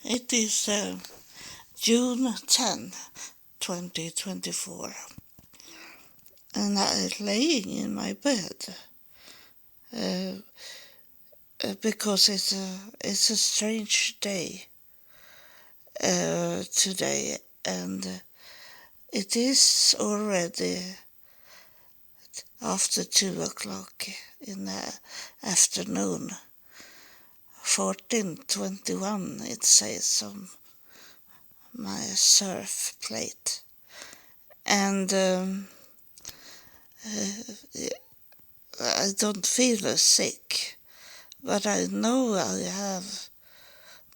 It is June 10, 2024, and I'm laying in my bed uh, because it's a strange day today, and it is already after 2 o'clock in the afternoon. 14:21 it says on my surf plate, and I don't feel sick, but I know I have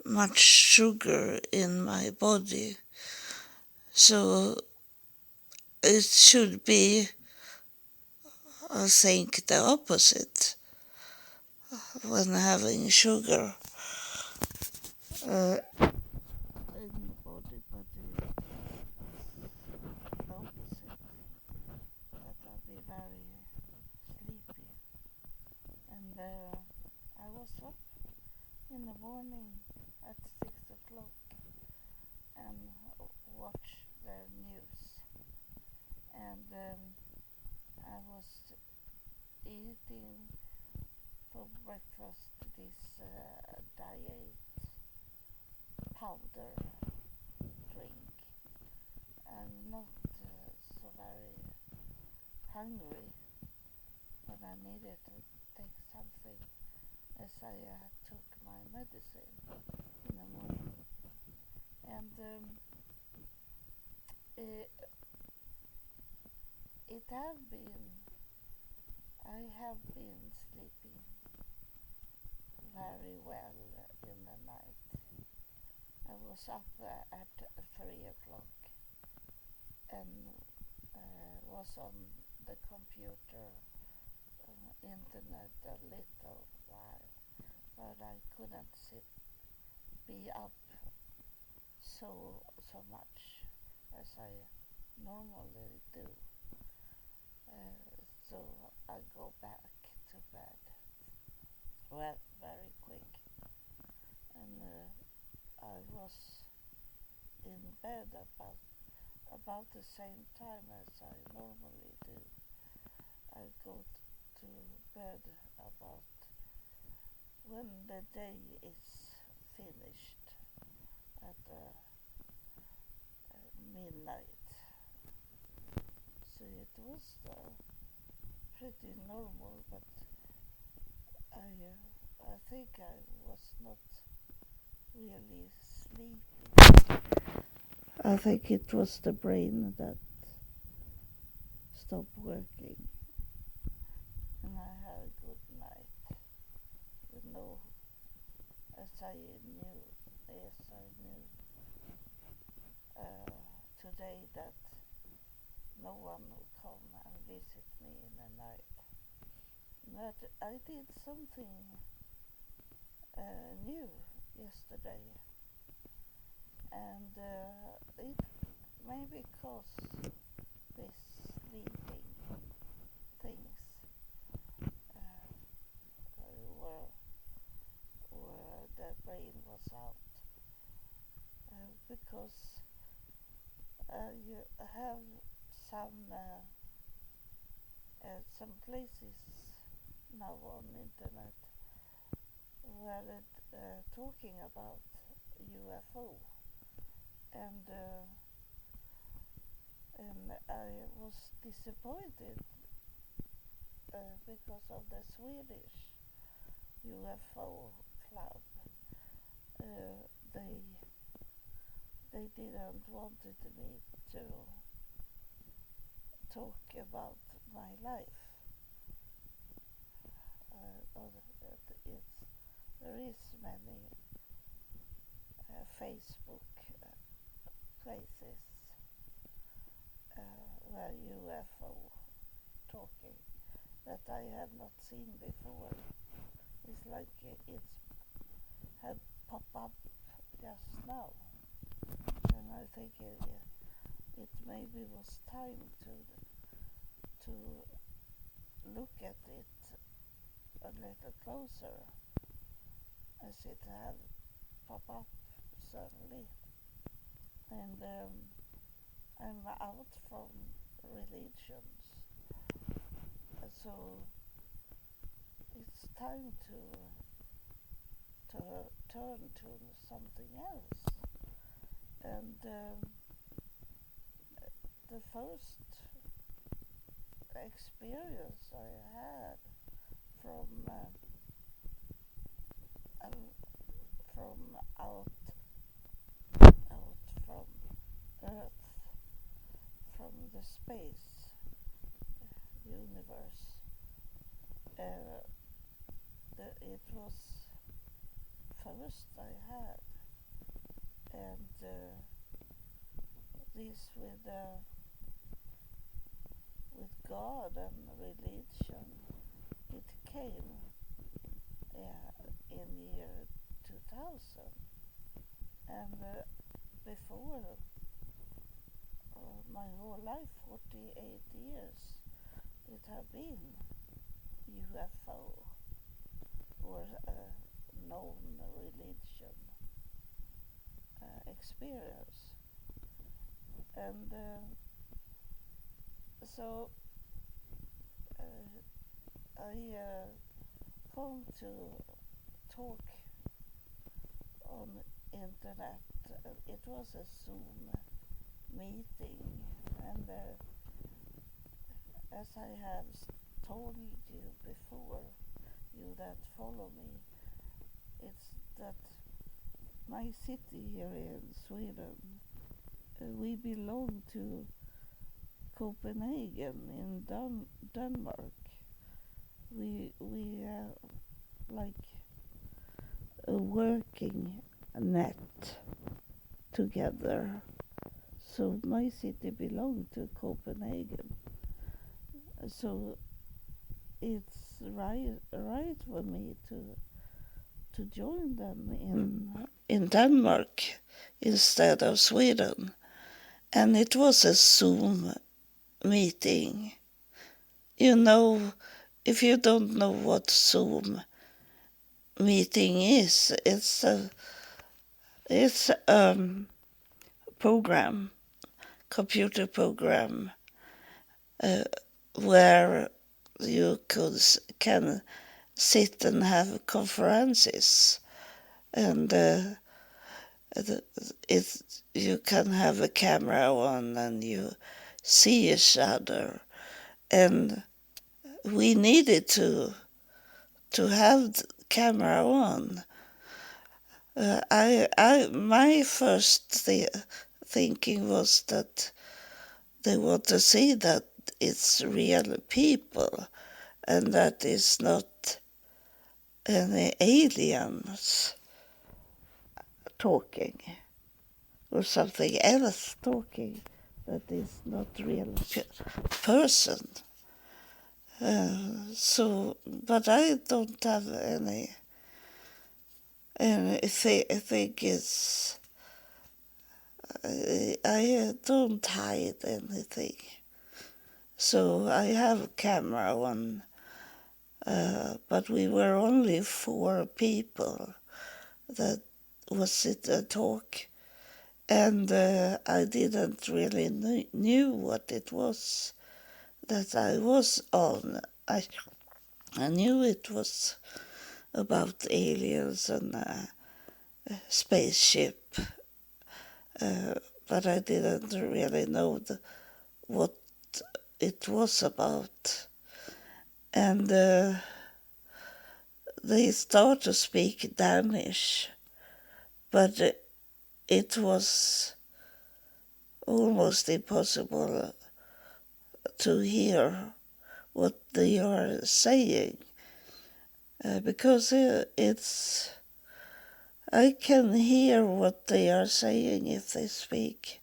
much sugar in my body, so it should be, I think, the opposite when having sugar in the body, but it's the opposite, that I'll be very sleepy. And I was up in the morning at 6 o'clock and watched the news, and I was eating for breakfast this diet powder drink. I'm not so very hungry, but I needed to take something as I took my medicine in the morning. And I have been sleeping very well in the night. I was up at 3 o'clock and was on the computer, internet a little while, but I couldn't be up so much as I normally do. So I go back to bed very quick, and I was in bed about the same time as I normally do. I go to bed about when the day is finished at midnight. So it was pretty normal, but I think I was not really sleepy. I think it was the brain that stopped working, and I had a good night. As I knew today that no one will come and visit me in the night. But I did something new yesterday, and it may because this sleeping things where the brain was out, because you have some places now on internet where it talking about UFO, and I was disappointed because of the Swedish UFO club. They didn't wanted me to talk about my life. There is many Facebook places where UFO talking that I have not seen before. It's like it's had popped up just now, and I think it maybe was time to look at it a little closer, as it had popped up so suddenly, and I'm out from religions, so it's time to turn to something else. And the first experience I had from from out from Earth, from the space universe, uh, it was first I had, and this with God and religion, it came in year 2000, and before my whole life, 48 years, it had been UFO or known religion experience, and so I come to talk on internet. It was a Zoom meeting, and as I have told you before, you that follow me, it's that my city here in Sweden, we belong to Copenhagen in Denmark. We like a working net together. So my city belonged to Copenhagen. So it's right for me to join them in Denmark instead of Sweden. And it was a Zoom meeting. You know, if you don't know what Zoom meeting is, it's a program, computer program, where you can sit and have conferences, and you can have a camera on and you see each other, and we needed to have the camera on. My first thinking was that they want to see that it's real people and that it's not any aliens talking or something else talking that is not real person. But I don't have any. And I think it's. I don't hide anything. So I have a camera on, but we were only 4 people that was sit and talk, and I didn't really knew what it was that I was on. I knew it was about aliens and a spaceship, but I didn't really know what it was about. And they started to speak Danish, but it was almost impossible to hear what they are saying, because I can hear what they are saying if they speak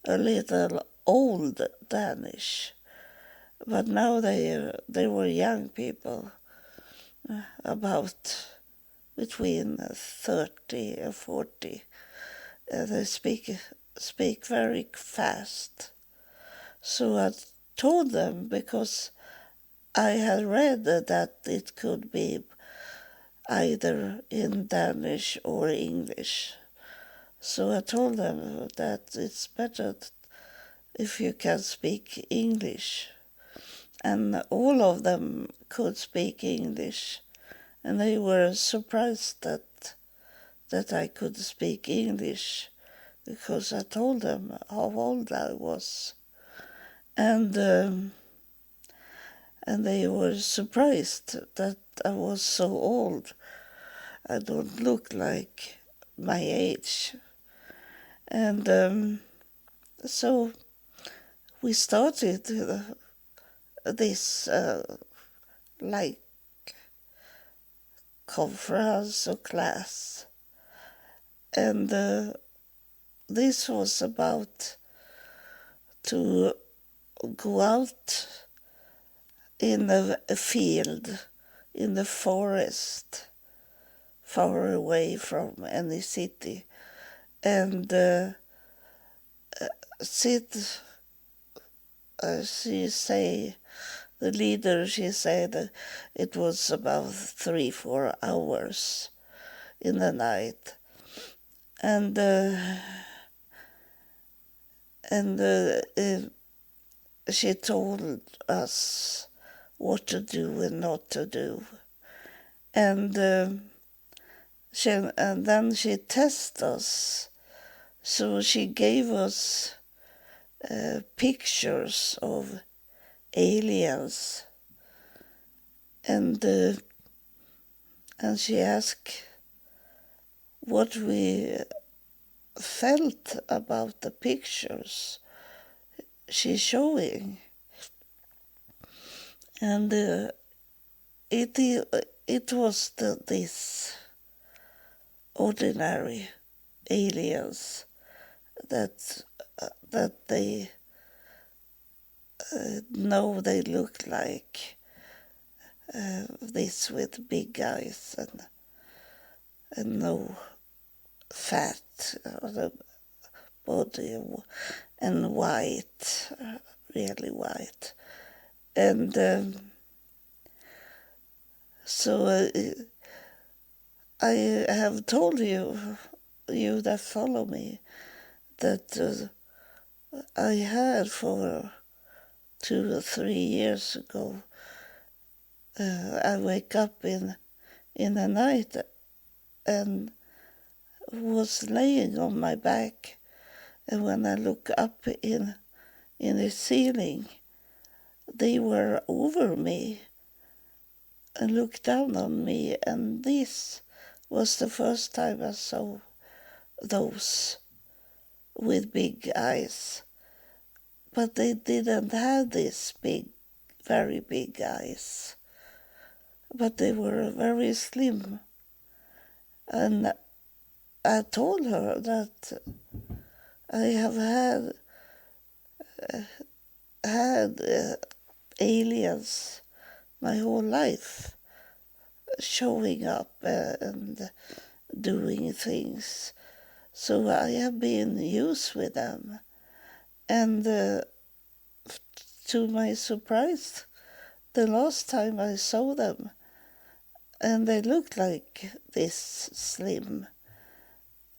a little old Danish. But now they were young people, about between 30 and 40. They speak very fast. So I told them, because I had read that it could be either in Danish or English. So I told them that it's better if you can speak English. And all of them could speak English. And they were surprised that I could speak English, because I told them how old I was. And they were surprised that I was so old. I don't look like my age. And so we started this like conference or class. And this was about to go out in a field, in the forest, far away from any city, and sit, she say, the leader, she said it was about 3-4 hours in the night. And she told us what to do and not to do. And then she tested us. So she gave us pictures of aliens. And she asked what we felt about the pictures she's showing. And it was this ordinary aliens that they know they look like this with big eyes and no fat on the body and white, really white. And so I have told you that follow me, that I had for 2 or 3 years ago, I wake up in the night and was laying on my back, and when I look up in the ceiling, they were over me and looked down on me, and this was the first time I saw those with big eyes. But they didn't have these big, very big eyes. But they were very slim. And I told her that I have had aliens my whole life, showing up and doing things. So I have been used with them. And to my surprise, the last time I saw them, and they looked like this slim,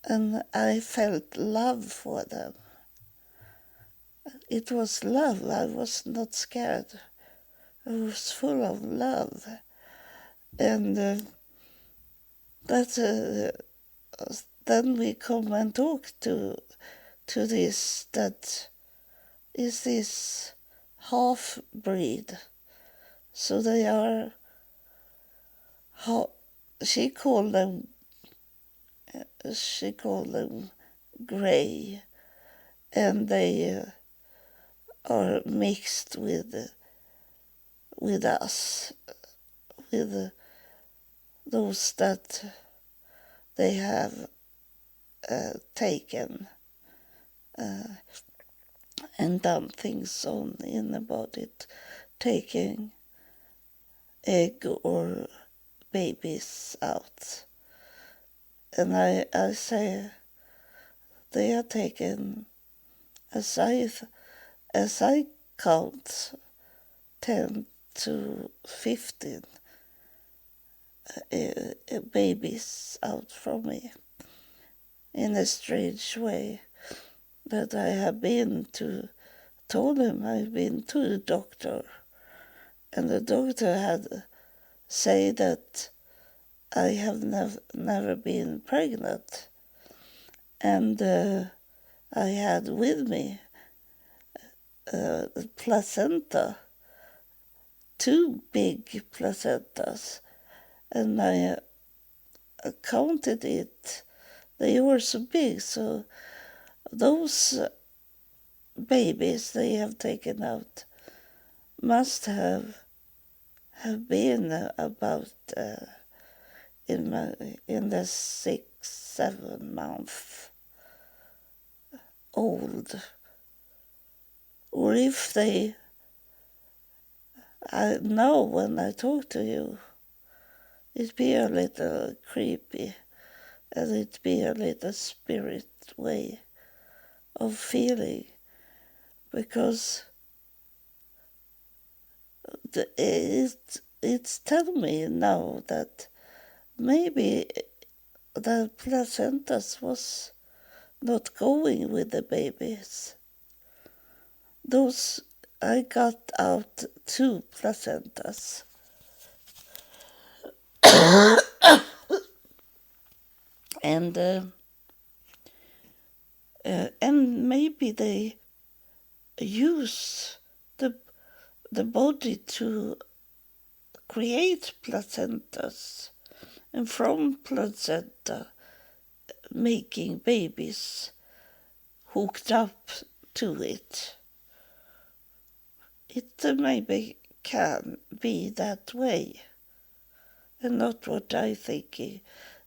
and I felt love for them. It was love. I was not scared. I was full of love. And then we come and talk to this, that is this half-breed. So they are, she called them grey, and they are mixed with us, with those that they have taken and done things on in the body, taking egg or babies out. And I say they are taken, as I count, 10 to 15 babies out from me in a strange way, that I have told him I've been to the doctor, and the doctor had said that I have never been pregnant, and I had with me the placenta, 2 big placentas, and I counted it. They were so big, so those babies they have taken out must have been about in the 6-7 month old, or if they. I know when I talk to you, it'd be a little creepy, and it'd be a little spirit way of feeling, because it's telling me now that maybe the placentas was not going with the babies. Those, I got out 2 placentas. And maybe they use the body to create placentas, and from placenta making babies hooked up to it. It maybe can be that way, and not what I think,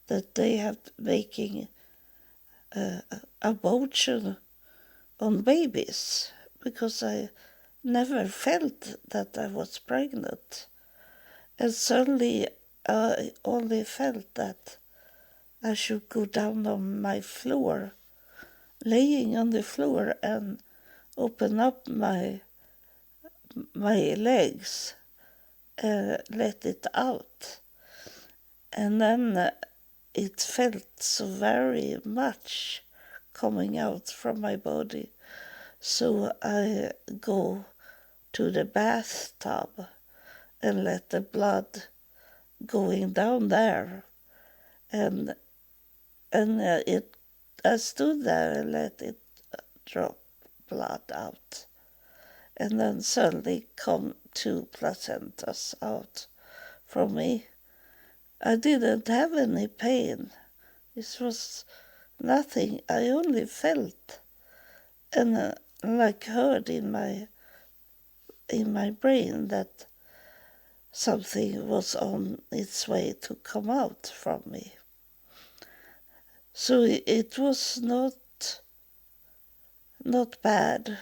that they have making abortion on babies, because I never felt that I was pregnant, and suddenly I only felt that I should go down on my floor, laying on the floor, and open up my legs, let it out. And then it felt so very much coming out from my body. So I go to the bathtub and let the blood going down there. And I stood there and let it drop blood out. And then suddenly come 2 placentas out from me. I didn't have any pain. It was nothing. I only felt and like heard in my brain that something was on its way to come out from me. So it was not bad.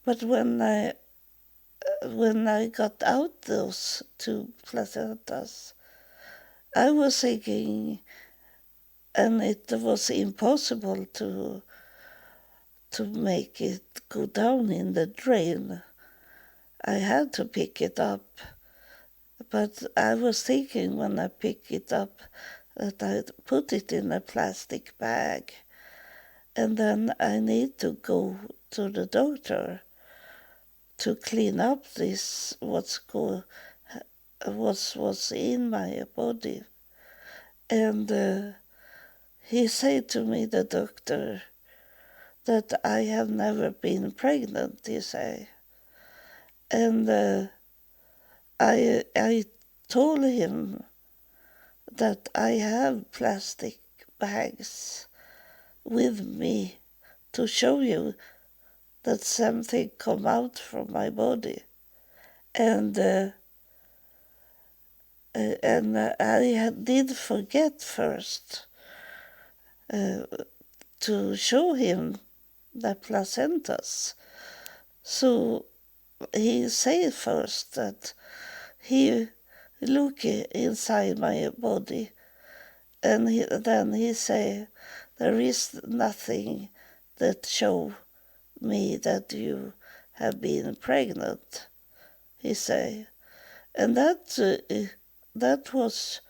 But when I got out those 2 placentas, I was thinking, and it was impossible to make it go down in the drain. I had to pick it up, but I was thinking when I picked it up that I'd put it in a plastic bag, and then I need to go to the doctor to clean up this was in my body. And he said to me, the doctor, that I have never been pregnant, he said. And I told him that I have plastic bags with me to show you that something come out from my body. And I did forget first to show him the placentas. So he said first that he looked inside my body, and then he said, there is nothing that show me that you have been pregnant, he said. And that was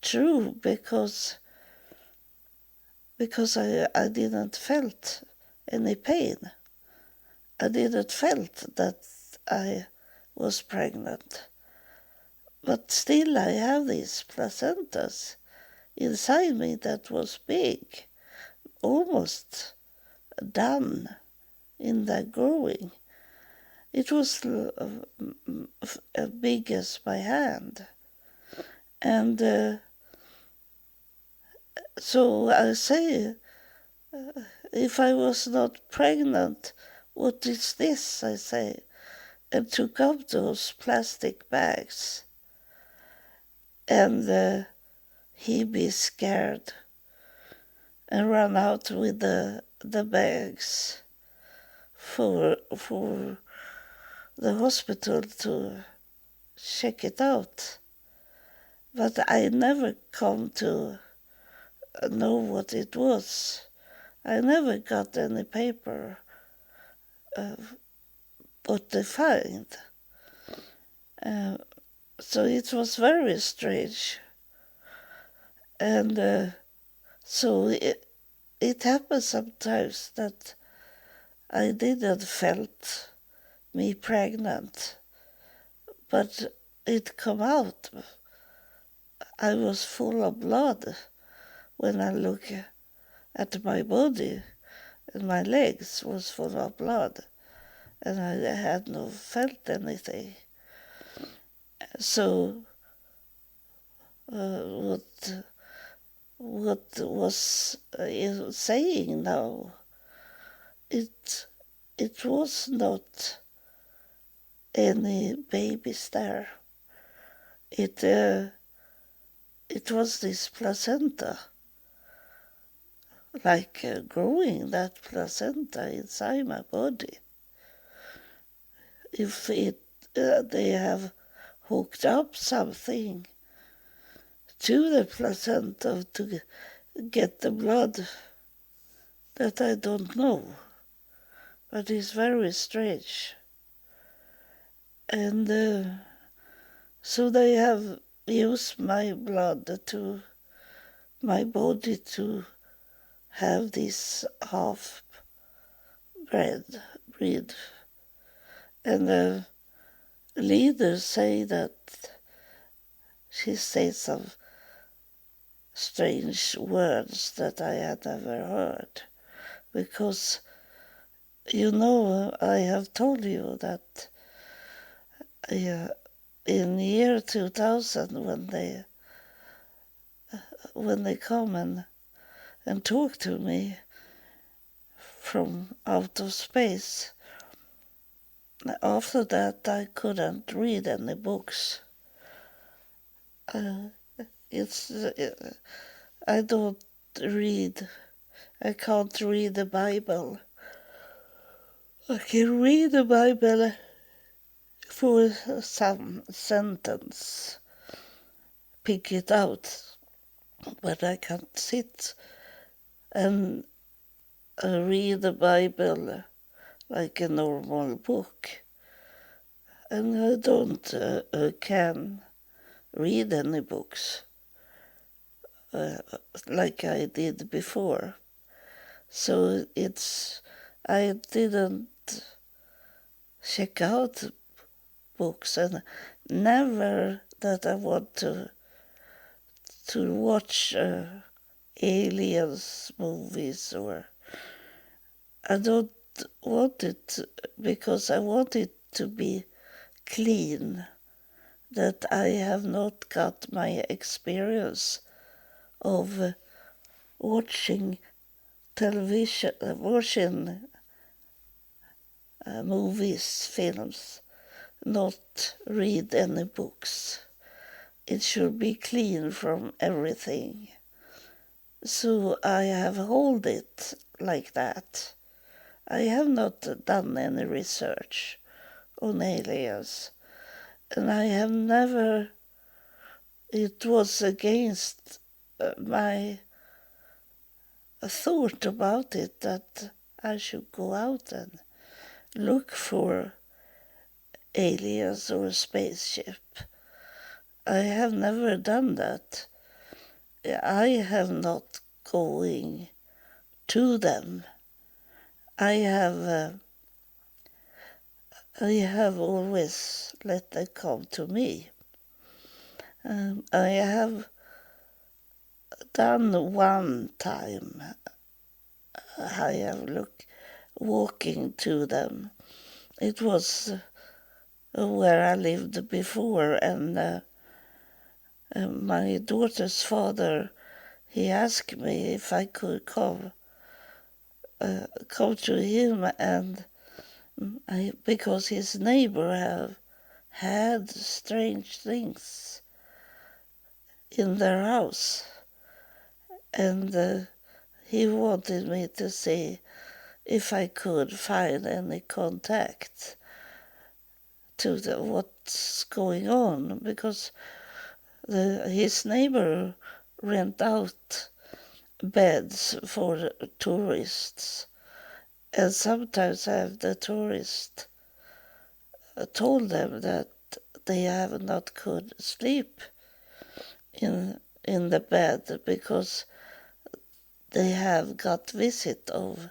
true, because because I didn't felt any pain. I didn't felt that I was pregnant. But still I have these placentas inside me that was big, almost done in the growing. It was as big as my hand. And so I say, if I was not pregnant, what is this, I say, and took up those plastic bags. And he be scared and run out with the bags for the hospital to check it out. But I never come to know what it was. I never got any paper what they find. So it was very strange. And so it happens sometimes that I didn't felt me pregnant, but it come out. I was full of blood when I look at my body, and my legs was full of blood, and I had not felt anything. So what was saying now, it was not any babies there. It was this placenta, like growing that placenta inside my body. If they have hooked up something to the placenta to get the blood, that I don't know, but it's very strange. And so they have used my blood to my body to have this half breed. And the leaders say that she said some strange words that I had never heard. Because, I have told you that in year 2000, when they come and talk to me from out of space, after that I couldn't read any books. I don't read. I can't read the Bible. I can read the Bible for some sentence, pick it out, but I can't sit and read the Bible like a normal book. And I don't can read any books like I did before. So I didn't check out books, and never that I want to watch aliens movies, or I don't want it because I want it to be clean, that I have not got my experience of watching television, watching movies, films, not read any books. It should be clean from everything. So I have held it like that. I have not done any research on aliens, and I have never, it was against my thought about it that I should go out and look for aliens or a spaceship. I have never done that. I have not going to them. I have always let them come to me. I have done one time. I have walking to them. It was where I lived before, and my daughter's father, he asked me if I could come to him, and because his neighbor had strange things in their house, and he wanted me to see if I could find any contact to what's going on, because his neighbor rent out beds for tourists, and sometimes have the tourists told them that they have not could sleep in the bed because they have got visit of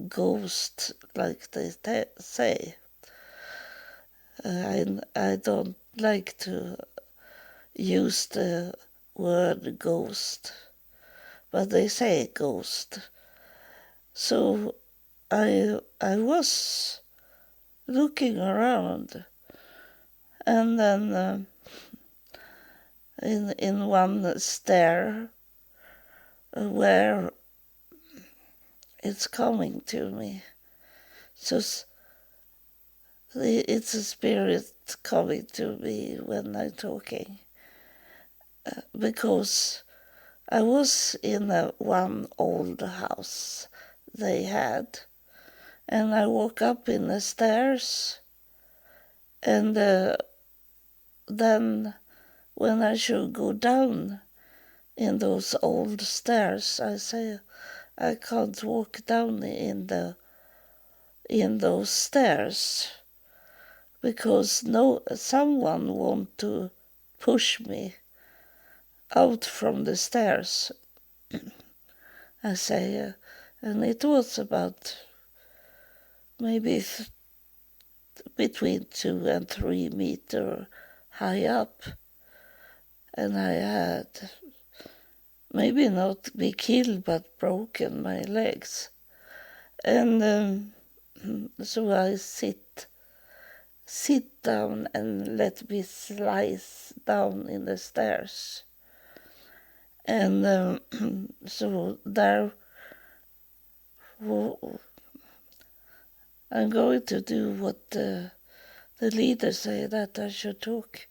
ghosts, like they say. I don't like to use the word ghost, but they say ghost. So I was looking around, and then in one stair where it's coming to me. So it's a spirit coming to me when I'm talking, because I was in one old house they had, and I walk up in the stairs, and then when I should go down in those old stairs, I say I can't walk down in those stairs because someone want to push me out from the stairs. I say, and it was about maybe between 2 and 3 meters high up, and I had maybe not be killed but broken my legs, and so I sit down and let me slice down in the stairs, and so there I'm going to do what the leader say, that I should talk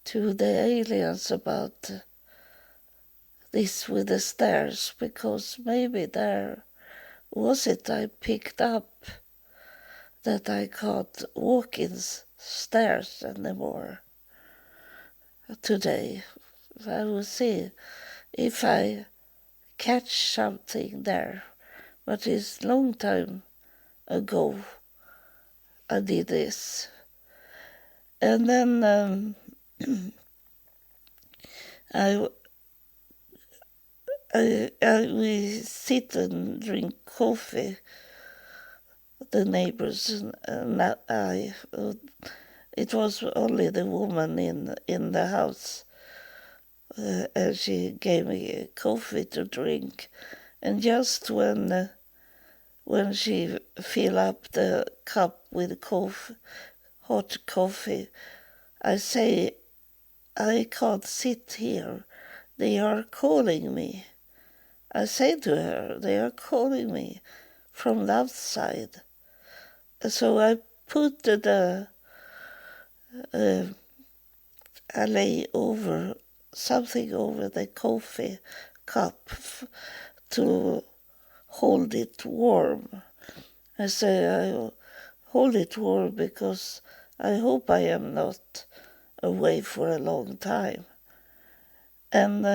to the aliens about this with the stairs, because maybe there was it I picked up that I can't walk in stairs anymore today. I will see if I catch something there, but it's a long time ago I did this. And then we sit and drink coffee, the neighbors and I. It was only the woman in the house, and she gave me coffee to drink. And just when she filled up the cup with hot coffee, I say, I can't sit here. They are calling me. I say to her, they are calling me from the outside. So I put I lay something over the coffee cup to hold it warm. I say I hold it warm because I hope I am not away for a long time. And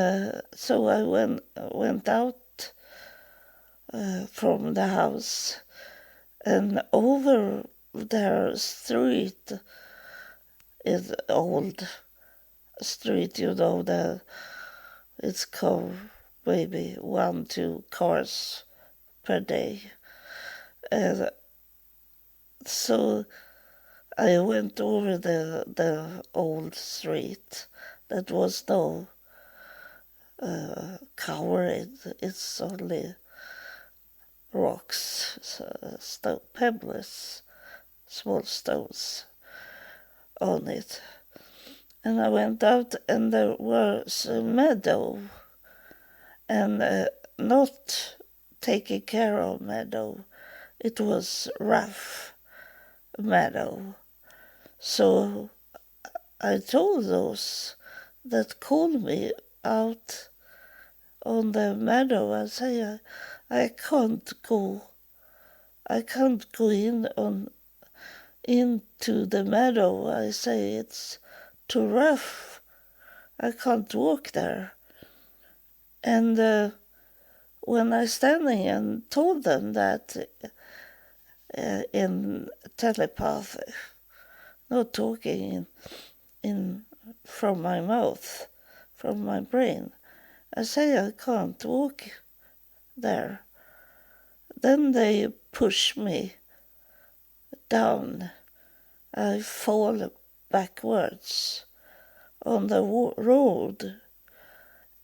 so I went out from the house, and over their street is old street, it's called maybe 1-2 cars per day. And so I went over the old street that was now covered. It's only rocks, pebbles, small stones on it. And I went out, and there was a meadow, and not taken care of meadow. It was rough meadow. So I told those that called me out on the meadow, I say, I can't go into the meadow. I say, it's too rough. I can't walk there. And when I standing and told them that in telepathy, not talking in from my mouth, from my brain, I say I can't walk there. Then they push me down. I fall backwards on the road,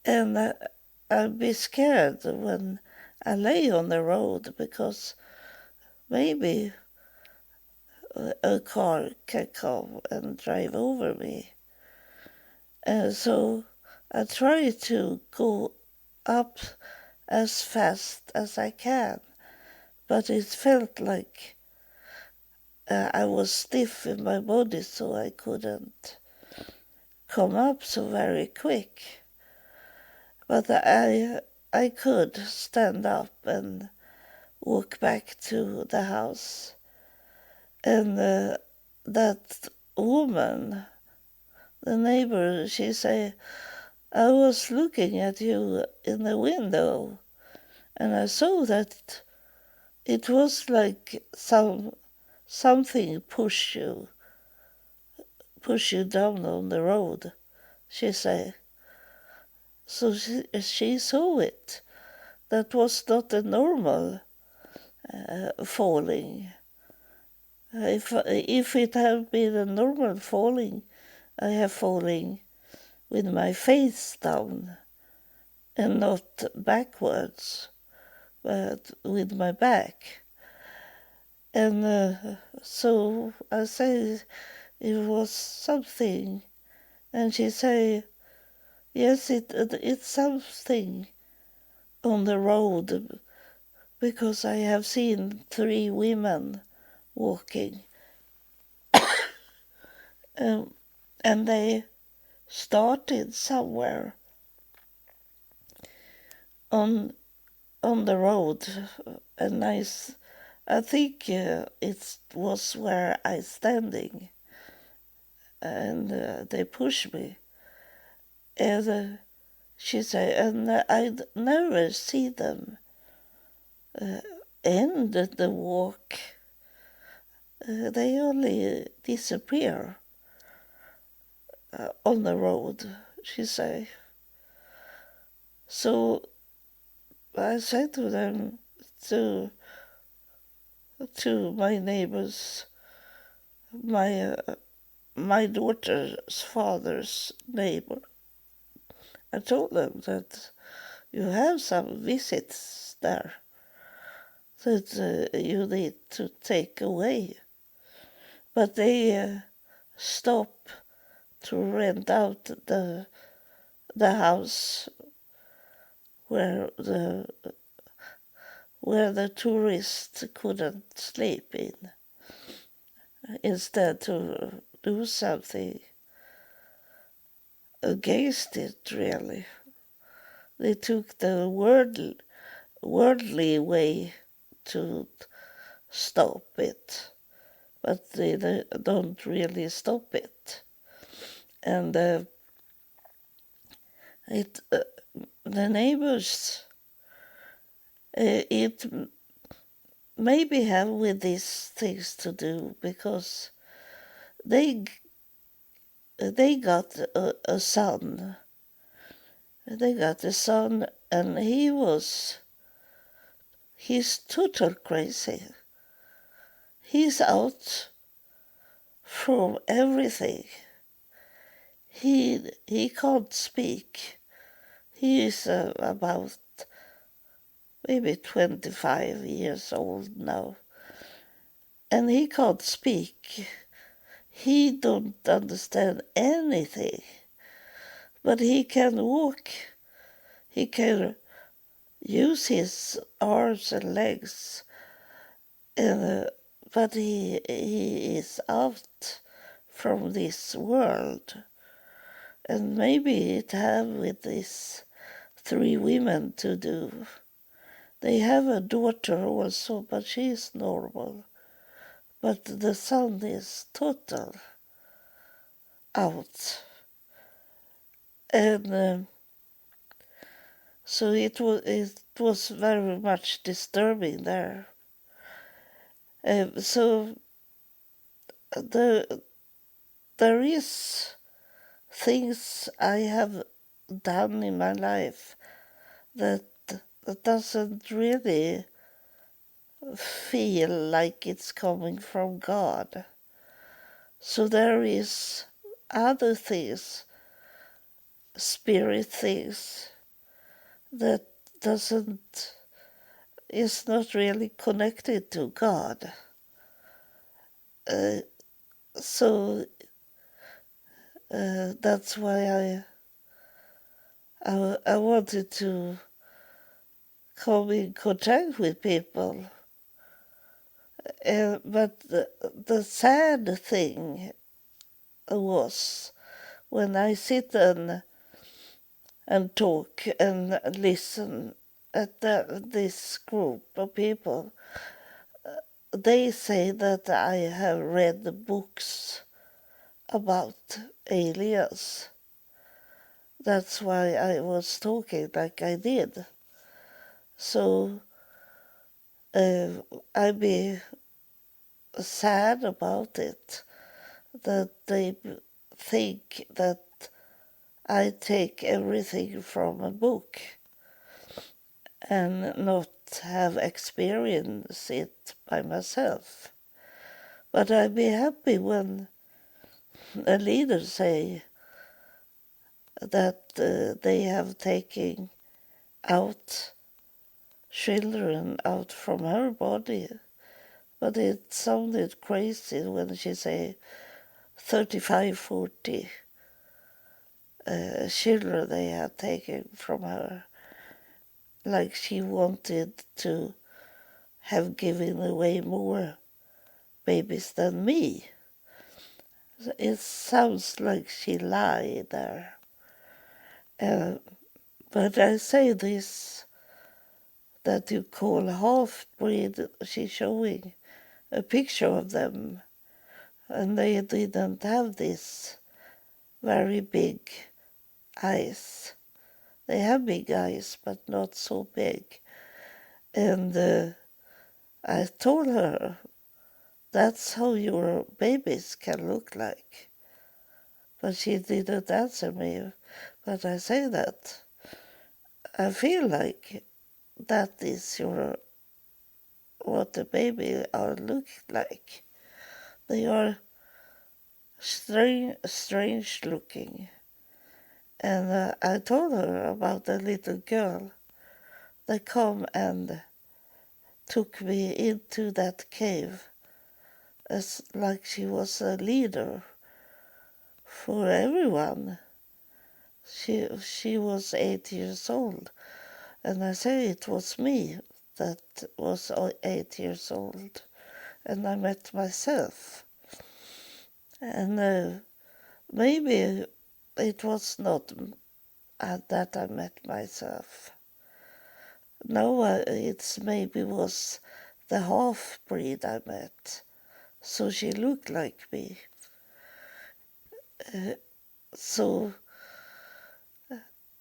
and I'll be scared when I lay on the road, because maybe a car can come and drive over me. And so I try to go up as fast as I can, but it felt like I was stiff in my body, so I couldn't come up so very quick. But I could stand up and walk back to the house. And that woman, the neighbor, she said, I was looking at you in the window, and I saw that it was like something push you down on the road, she said. So she saw it. That was not a normal falling. If it had been a normal falling, I have falling with my face down and not backwards, but with my back. And so I say it was something, and she say, yes, it's something on the road, because I have seen 3 women walking, and they started somewhere on the road, and I think it was where I standing, and they pushed me, and she said, and I'd never see them end the walk. They only disappear on the road, she said. So I said to them, to my neighbors, my daughter's father's neighbor, I told them that you have some visits there that you need to take away. But they stop to rent out the house where the tourists couldn't sleep in, instead to do something against it, really. They took the worldly way to stop it, but they don't really stop it. And the neighbors, it maybe have with these things to do, because they got a son. They got a son, and he he's total crazy. He's out from everything. He can't speak. He is about maybe 25 years old now. And he can't speak. He don't understand anything. But he can walk. He can use his arms and legs. But he is out from this world. And maybe it have with these 3 women to do. They have a daughter also, but she is normal. But the son is total out. And so it was very much disturbing there. So there is things I have done in my life that doesn't really feel like it's coming from God. So there is other things, spirit things, that is not really connected to God. So that's why I wanted to come in contact with people. But the sad thing was when I sit and talk and listen at this group of people, they say that I have read the books about aliens. That's why I was talking like I did. So I'd be sad about it, that they think that I take everything from a book and not have experienced it by myself. But I'd be happy when a leader say that they have taken out children out from her body. But it sounded crazy when she said 35, 40 children they had taken from her. Like she wanted to have given away more babies than me. It sounds like she lied there. But I say this, that you call half-breed, she's showing a picture of them, and they didn't have this very big eyes. They have big eyes, but not so big. And I told her, that's how your babies can look like. But she didn't answer me. But I say that. I feel like that is what the baby are looking like. They are strange looking. And I told her about a little girl that come and took me into that cave as like she was a leader for everyone. She was 8 years old, and I say it was me that was 8 years old, and I met myself. And maybe it was not that I met myself. No, it's maybe was the half-breed I met, so she looked like me. So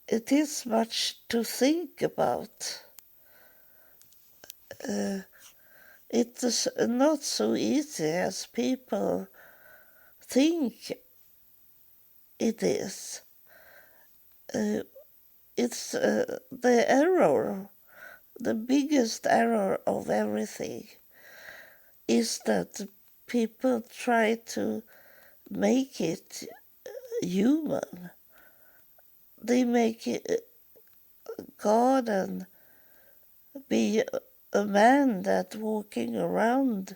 it is much to think about. It is not so easy as people think it is. It's the error the biggest error of everything is that people try to make it human. They make it God and be a man that walking around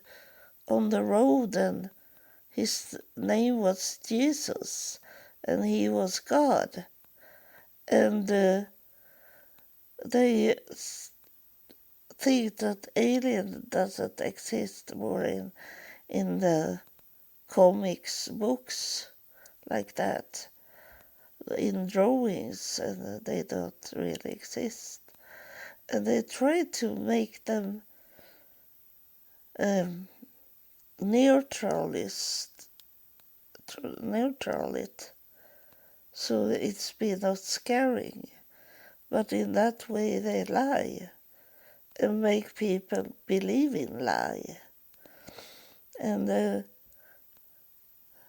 on the road, and his name was Jesus and he was God. And they think that alien doesn't exist more in the comics books like that, in drawings, and they don't really exist. And they try to make them neutralist, so it's be not scaring. But in that way they lie and make people believe in lie. And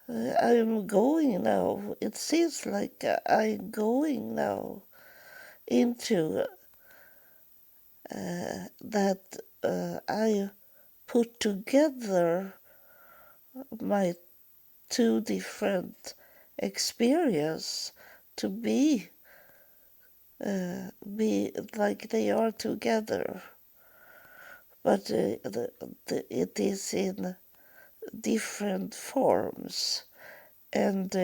I'm going now, it seems like I'm going now into that I put together my two different experience to be like they are together, but it is in different forms and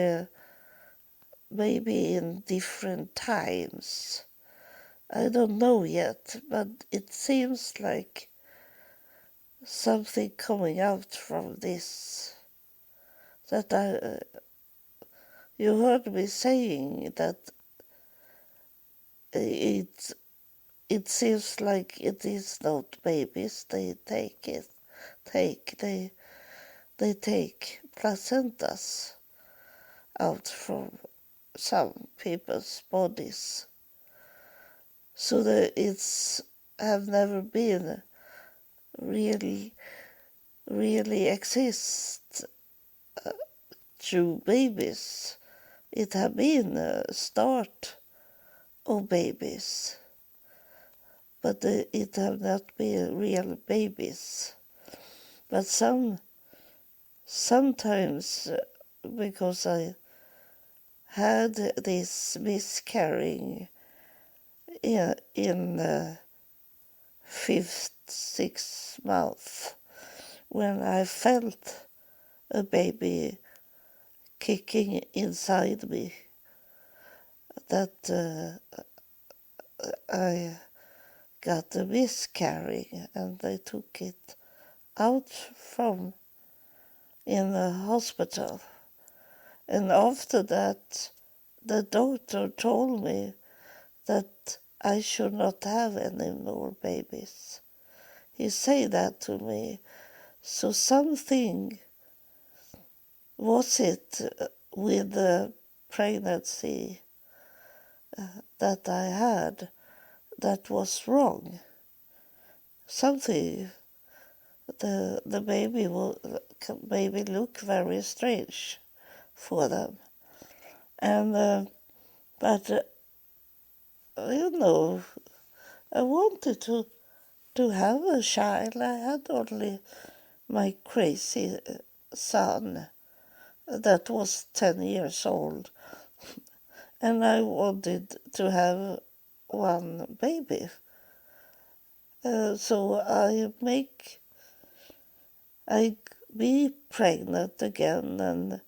maybe in different times. I don't know yet, but it seems like something coming out from this. That you heard me saying that it seems like it is not babies. They take placentas out from some people's bodies. So that it's have never been really exist through babies. It have been a start of babies, but it have not been real babies. But sometimes, because I had this miscarrying in the fifth, sixth month, when I felt a baby kicking inside me, that I got a miscarrying, and they took it out from in the hospital. And after that, the doctor told me that I should not have any more babies. He said that to me. So something was it with the pregnancy that I had that was wrong. Something, the baby will maybe look very strange for them. And but I wanted to have a child. I had only my crazy son that was 10 years old, and I wanted to have one baby. So I be pregnant again, and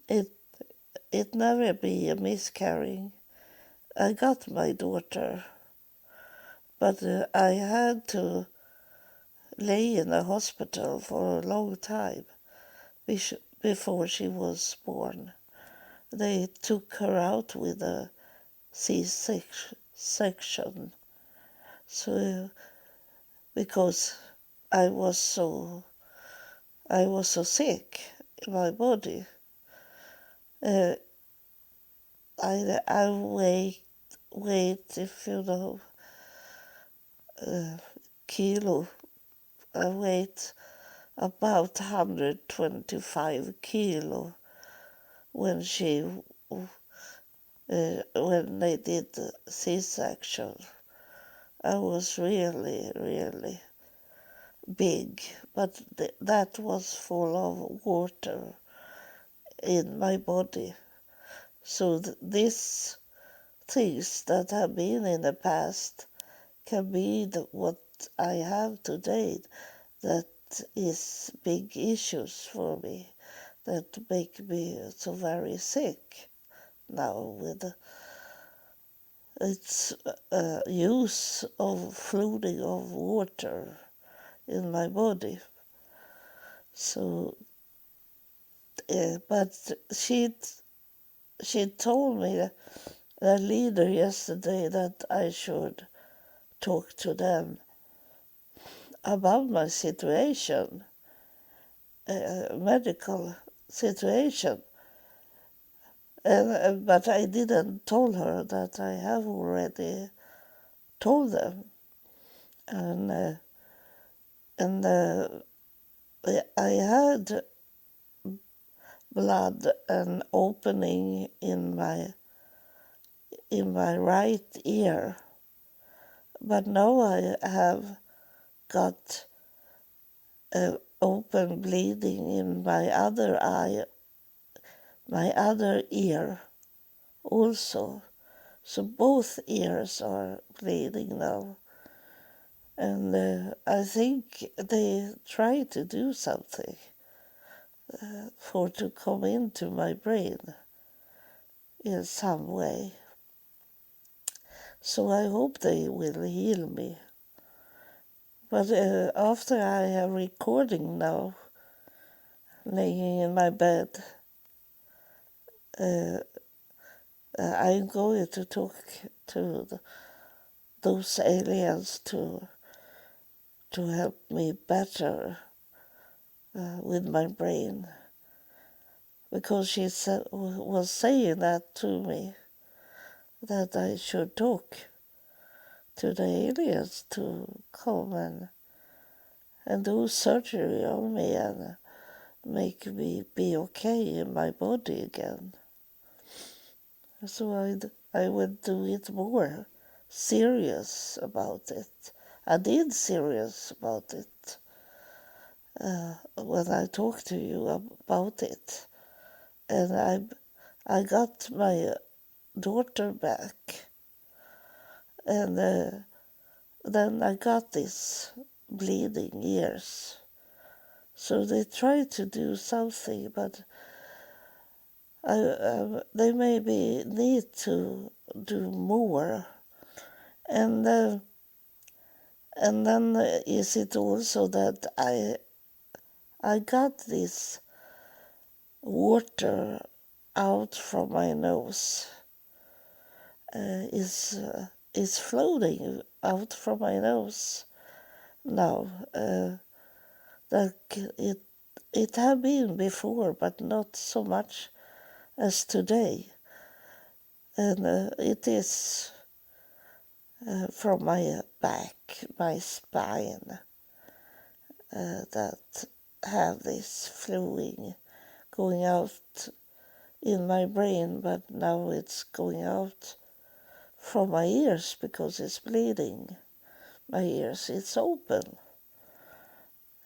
it never be a miscarrying. I got my daughter, but I had to lay in a hospital for a long time before she was born. They took her out with a C-section. So because I was so sick in my body, I weighed if you know kilo. I weighed about 125 kilo when when they did the C-section. I was really, really big, but that was full of water in my body. So these things that have been in the past can be what I have today, that is big issues for me, that make me so very sick now with its use of flooding of water in my body. So, but she told me, the leader yesterday, that I should talk to them about my situation, medical situation. But I didn't tell her that I have already told them. And, I had blood and opening in my right ear, but now I have got open bleeding in my other eye, my other ear also. So both ears are bleeding now. And I think they try to do something for to come into my brain in some way. So I hope they will heal me. But after I have recording now, laying in my bed, I'm going to talk to those aliens to help me better with my brain, because she was saying that to me, that I should talk to the aliens to come and do surgery on me and make me be okay in my body again. So I would do it more serious about it. I did serious about it when I talked to you about it. And I got my daughter back. And then I got these bleeding ears. So they tried to do something, but they maybe need to do more. And then is it also that I got this water out from my nose, is floating out from my nose now. Like it had been before, but not so much as today. And it is from my back, my spine, that have this flowing going out in my brain, but now it's going out from my ears because it's bleeding. My ears, it's open.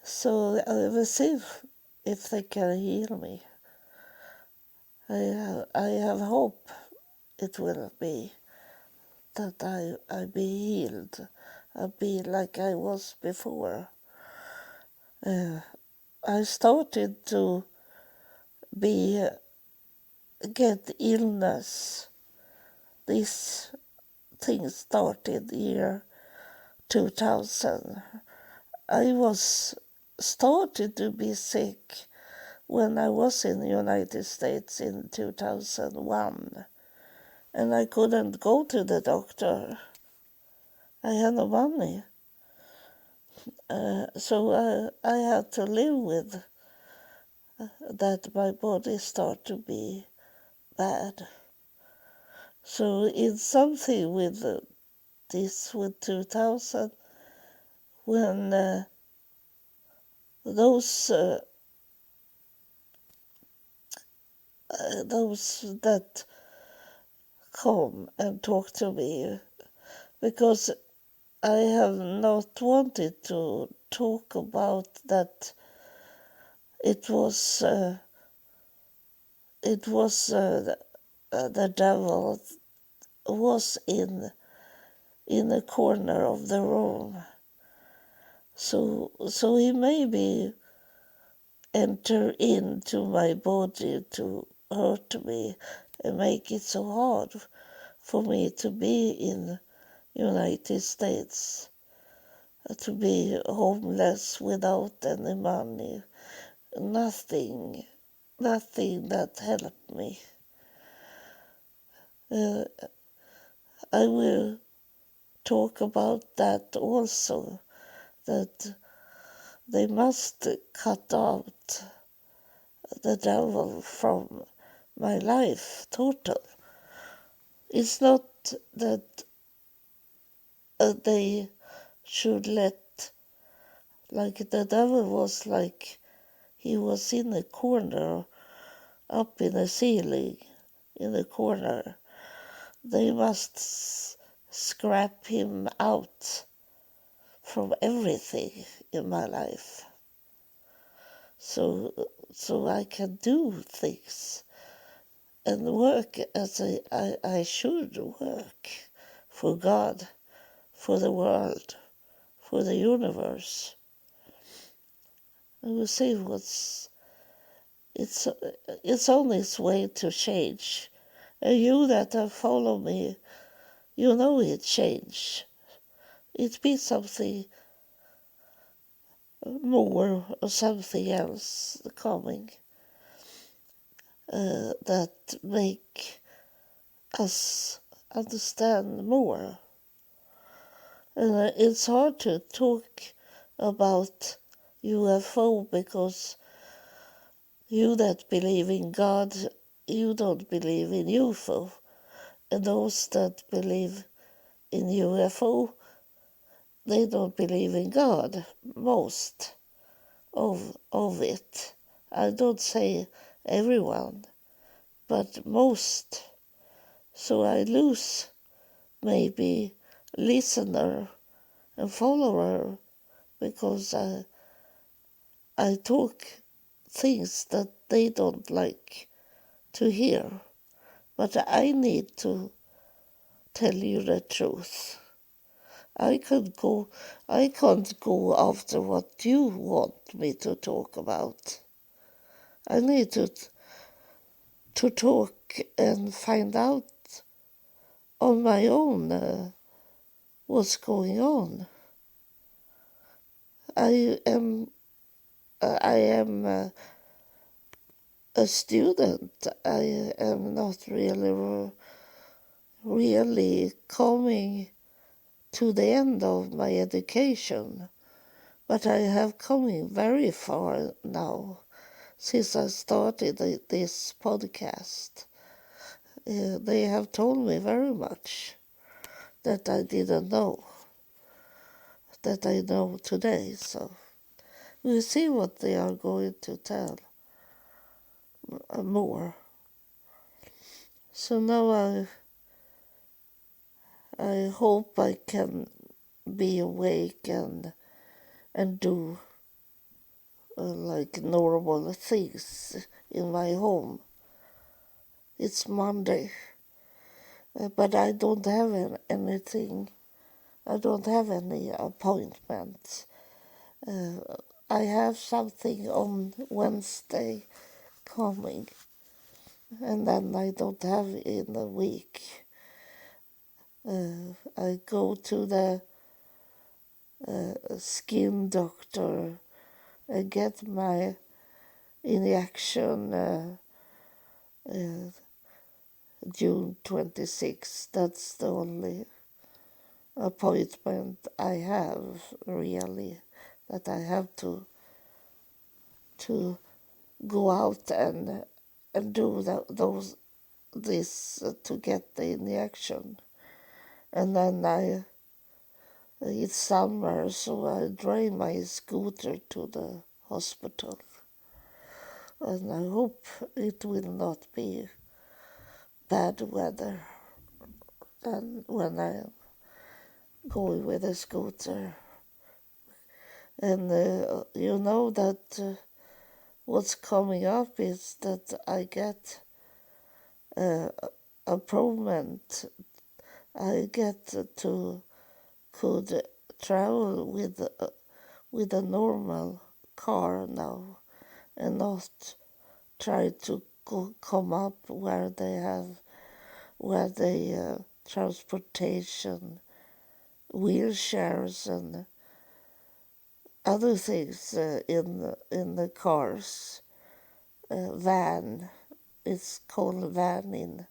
So I will see if they can heal me. I have hope it will be that I be healed. I'll be like I was before. I started to get illness. This thing started year 2000. I was started to be sick when I was in the United States in 2001. And I couldn't go to the doctor. I had no money. So I had to live with that my body started to be bad. So it's something with this, with 2000, when those that come and talk to me, because I have not wanted to talk about that. It was the devil was in a corner of the room. So he maybe enter into my body to hurt me and make it so hard for me to be in United States, to be homeless without any money, nothing that helped me. Uh, I will talk about that also, that they must cut out the devil from my life total. It's not that they should let, like the devil was like, he was in a corner, up in the ceiling, in the corner. They must scrap him out from everything in my life. So I can do things and work as I should work for God, for the world, for the universe. And we'll see it's on its way to change. And you that have followed me, you know it change. It be something more or something else coming that make us understand more. And it's hard to talk about UFO because you that believe in God, you don't believe in UFO. And those that believe in UFO, they don't believe in God, most of it. I don't say everyone, but most. So I lose maybe listener and follower because I talk things that they don't like to hear. But I need to tell you the truth. I can't go after what you want me to talk about. I need to talk and find out on my own what's going on. I am a student. I am not really coming to the end of my education, but I have come very far now since I started this podcast. They have told me very much that I didn't know, that I know today. So we'll see what they are going to tell more. So now I hope I can be awake and do like normal things in my home. It's Monday, but I don't have anything. I don't have any appointments. I have something on Wednesday coming, and then I don't have in a week. I go to the skin doctor and get my injection June 26th. That's the only appointment I have, really, that I have to go out and do this to get the injection. And then it's summer, so I drive my scooter to the hospital. And I hope it will not be bad weather and when I going with a scooter. And you know that what's coming up is that I get a improvement. I get to could travel with a normal car now and not try to come up where they transportation wheelchairs and other things in the cars. Van, it's called van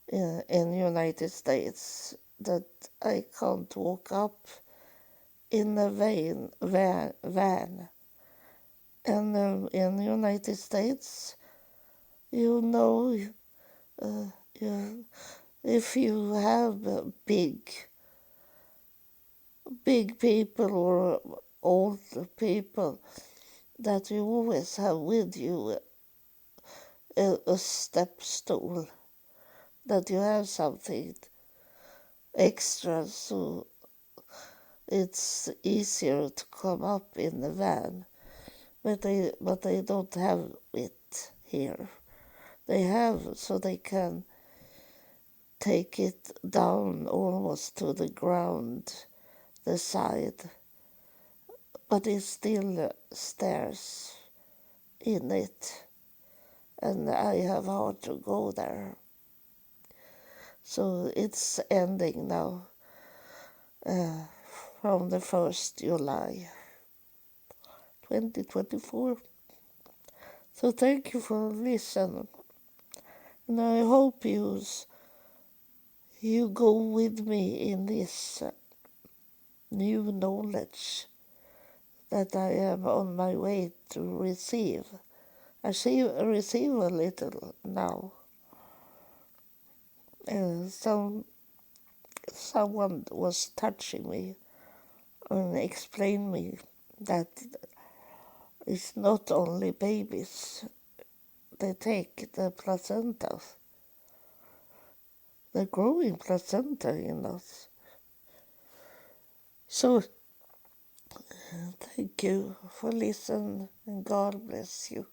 in United States, that I can't walk up in a van. And in the United States, you know, uh, you, if you have big people or old people, that you always have with you a step stool, that you have something extra so it's easier to come up in the van. But they don't have it here. They have so they can take it down almost to the ground, the side, but it's still stairs in it, and I have hard to go there. So it's ending now uh, from the 1st July 2024. So thank you for listening, and I hope you go with me in this new knowledge that I am on my way to receive. I receive a little now. Someone was touching me and explained me that it's not only babies. They take the placenta, the growing placenta in us. So thank you for listening, and God bless you.